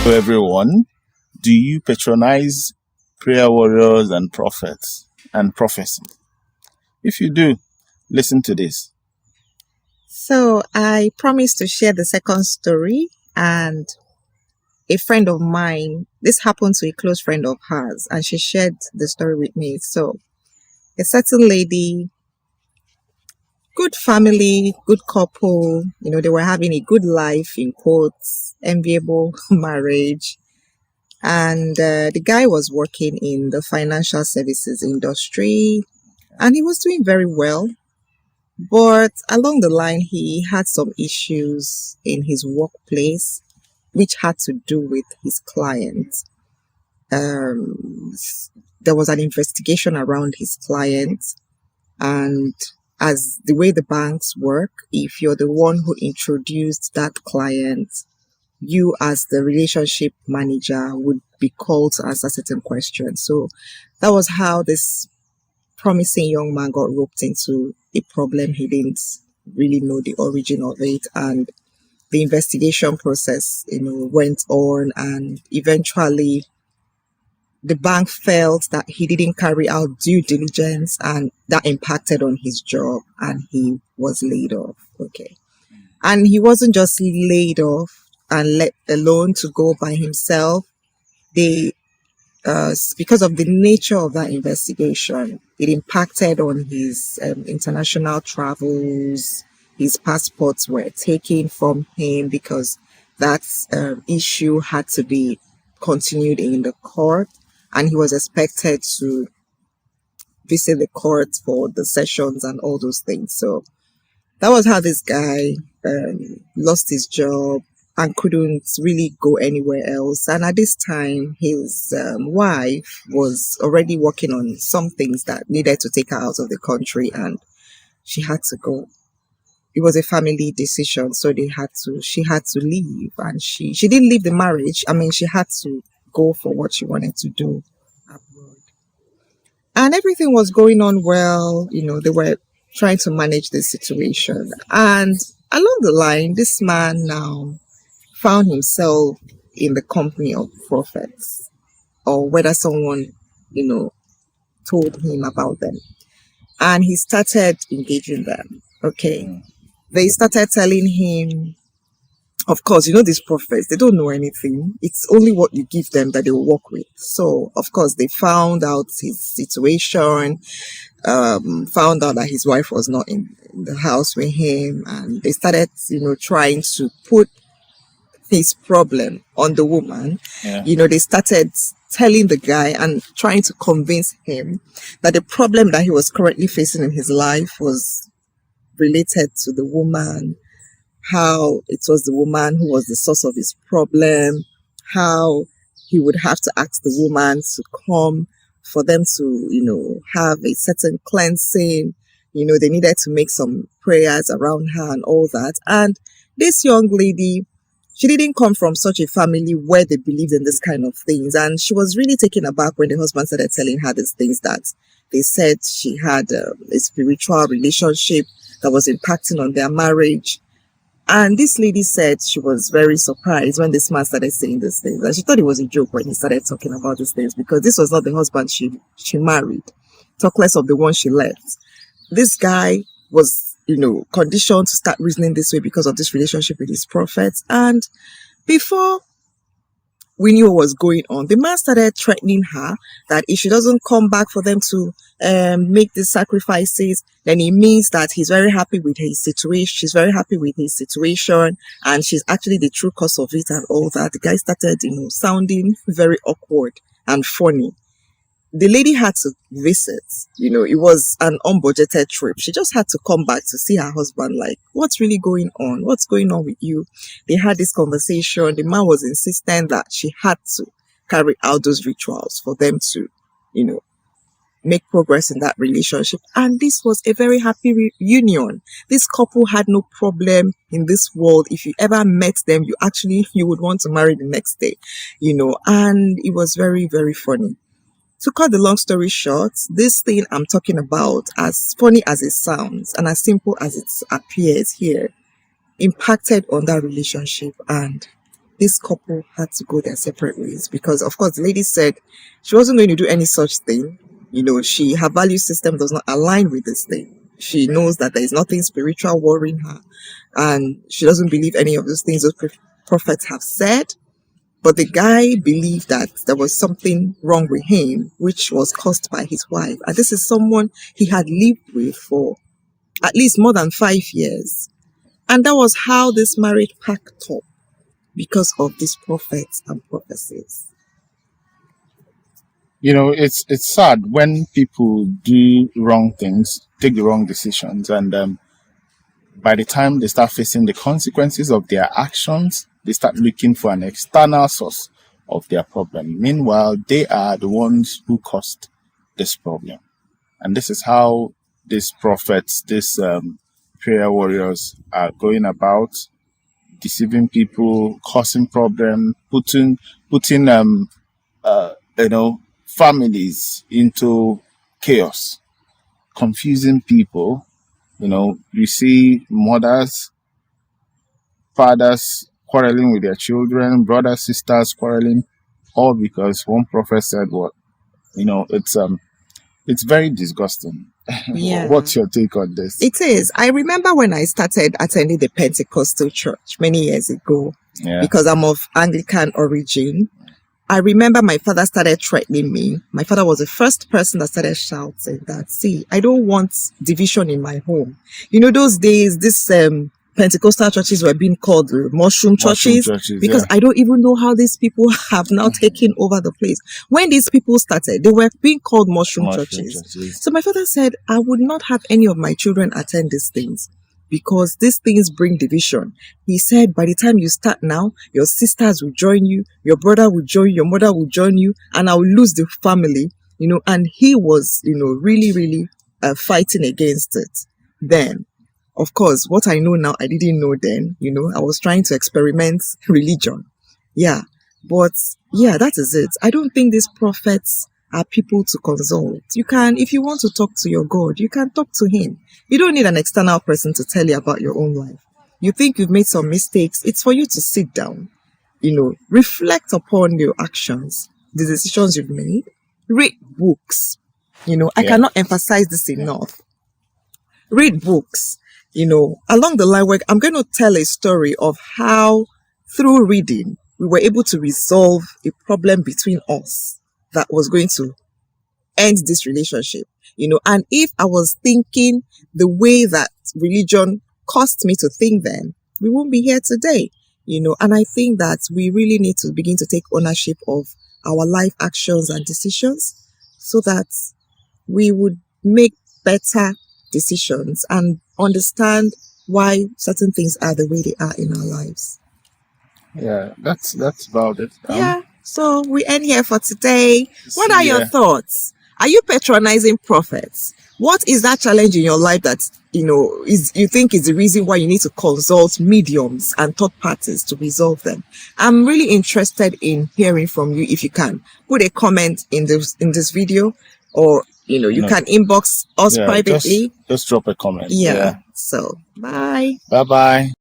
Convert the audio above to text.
Hello, everyone. Do you patronize prayer warriors and prophets and prophecy? If you do, listen to this. So I promised to share the second story, and a friend of mine, this happened to a close friend of hers, and she shared the story with me. So a certain lady, good family, good couple, they were having a good life, in quotes, enviable marriage. And the guy was working in the financial services industry, and he was doing very well. But along the line, he had some issues in his workplace, which had to do with his client. There was an investigation around his client, and as the way the banks work, if you're the one who introduced that client, you as the relationship manager would be called to answer certain questions. So that was how this promising young man got roped into a problem he didn't really know the origin of it, and the investigation process went on, and eventually the bank felt that he didn't carry out due diligence, and that impacted on his job, and he was laid off. Okay. And he wasn't just laid off and let alone to go by himself. They because of the nature of that investigation, it impacted on his international travels. His passports were taken from him because that issue had to be continued in the court, and he was expected to visit the court for the sessions and all those things. So that was how this guy lost his job and couldn't really go anywhere else. And at this time, his wife was already working on some things that needed to take her out of the country, and she had to go. It was a family decision, so she had to leave, and she didn't leave the marriage. I mean, she had to go for what she wanted to do abroad. And everything was going on well. They were trying to manage the situation. And along the line, this man now found himself in the company of prophets, or whether someone, told him about them. And he started engaging them. Okay. They started telling him, of course, these prophets, they don't know anything. It's only what you give them that they will work with. So, of course, they found out his situation, found out that his wife was not in the house with him, and they started, trying to put his problem on the woman. They started telling the guy and trying to convince him that the problem that he was currently facing in his life was related to the woman, how it was the woman who was the source of his problem, how he would have to ask the woman to come for them to, have a certain cleansing. They needed to make some prayers around her and all that. And this young lady, she didn't come from such a family where they believed in this kind of things. And she was really taken aback when the husband started telling her these things, that they said she had a spiritual relationship that was impacting on their marriage. And this lady said she was very surprised when this man started saying these things. And she thought it was a joke when he started talking about these things, because this was not the husband she married, talk less of the one she left. This guy was, conditioned to start reasoning this way because of this relationship with his prophets. And before we knew what was going on, the man started threatening her that if she doesn't come back for them to make the sacrifices, then it means that he's very happy with his situation. She's very happy with his situation, and she's actually the true cause of it and all that. The guy started, sounding very awkward and funny. The lady had to visit. It was an unbudgeted trip. She just had to come back to see her husband, like, what's really going on? What's going on with you? They had this conversation. The man was insistent that she had to carry out those rituals for them to, make progress in that relationship. And this was a very happy reunion. This couple had no problem in this world. If you ever met them, you would want to marry the next day, and it was very, very funny. To cut the long story short, this thing I'm talking about, as funny as it sounds and as simple as it appears here, impacted on that relationship, and this couple had to go their separate ways, because of course the lady said she wasn't going to do any such thing. Her value system does not align with this thing. She knows that there is nothing spiritual worrying her, and she doesn't believe any of those things those prophets have said. But the guy believed that there was something wrong with him, which was caused by his wife. And this is someone he had lived with for at least more than 5 years. And that was how this marriage packed up, because of these prophets and prophecies. It's sad when people do wrong things, take the wrong decisions, and by the time they start facing the consequences of their actions, they start looking for an external source of their problem. Meanwhile, they are the ones who caused this problem. And this is how these prophets, these prayer warriors are going about deceiving people, causing problems, putting families into chaos, confusing people. You see mothers, fathers quarreling with their children, brothers, sisters quarreling, all because one prophet said what? It's very disgusting. Yeah. What's your take on this? It is. I remember when I started attending the Pentecostal church many years ago, because I'm of Anglican origin. I remember my father started threatening me. My father was the first person that started shouting that, see, I don't want division in my home. Those days, this Pentecostal churches were being called mushroom churches, because I don't even know how these people have now taken over the place. When these people started, they were being called mushroom churches. So my father said, I would not have any of my children attend these things, because these things bring division. He said, by the time you start now, your sisters will join you, your brother will join you, your mother will join you, and I will lose the family, and he was, really, really fighting against it then. Of course, what I know now, I didn't know then. I was trying to experiment religion. Yeah. But yeah, that is it. I don't think these prophets are people to consult. If you want to talk to your God, you can talk to him. You don't need an external person to tell you about your own life. You think you've made some mistakes, it's for you to sit down, reflect upon your actions, the decisions you've made, read books. I cannot emphasize this enough. Read books. Along the line, I'm going to tell a story of how, through reading, we were able to resolve a problem between us that was going to end this relationship. And if I was thinking the way that religion caused me to think then, we won't be here today. And I think that we really need to begin to take ownership of our life actions and decisions, so that we would make better decisions and understand why certain things are the way they are in our lives. Yeah, that's about it. So we end here for today. What are your thoughts? Are you patronizing prophets? What is that challenge in your life that you think is the reason why you need to consult mediums and third parties to resolve them? I'm really interested in hearing from you. If you can put a comment in this video, or you can inbox us privately. Just drop a comment. So bye. Bye.